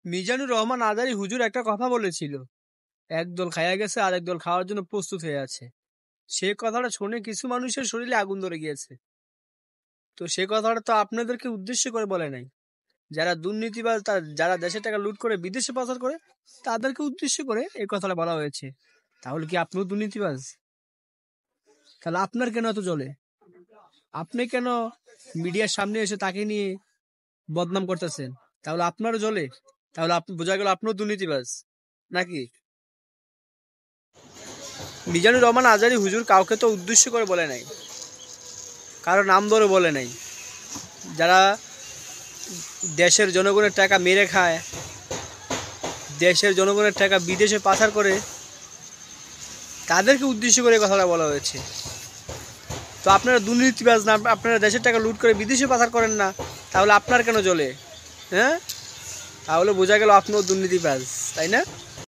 মিজানুর রহমান আজারী হুজুর একটা কথা বলেছিল, একদল খাইয়া গেছে আর একদল খাওয়ার জন্য প্রস্তুত হয়ে আছে। সে কথাটা শুনে কিছু মানুষের শরীরে আগুন ধরে গিয়েছে। তো সে কথাটা তো আপনাদেরকে উদ্দেশ্য করে বলে নাই, যারা দুর্নীতিবাজ, যারা দেশের টাকা লুট করে বিদেশে পাচার করে, তাদেরকে উদ্দেশ্য করে এই কথাটা বলা হয়েছে। তাহলে কি আপনিও দুর্নীতিবাজ? তাহলে আপনার কেন এত জ্বলে? আপনি কেন মিডিয়ার সামনে এসে তাকে নিয়ে বদনাম করতেছেন? তাহলে আপনারও জ্বলে? তাহলে বোঝা গেল আপনিও দুর্নীতিবাজ নাকি? মিজানুর রহমান আজারী হুজুর কাউকে তো উদ্দেশ্য করে বলে নাই, কারো নাম ধরে বলে নাই। যারা দেশের জনগণের টাকা মেরে খায়, দেশের জনগণের টাকা বিদেশে পাচার করে, তাদেরকে উদ্দেশ্য করে কথাটা বলা হয়েছে। তো আপনারা দুর্নীতিবাজ না, আপনারা দেশের টাকা লুট করে বিদেশে পাচার করেন না, তাহলে আপনার কেন জ্বলে? হ্যাঁ, তাহলে বোঝা গেল আপনিও দুর্নীতিবাজ, তাই না?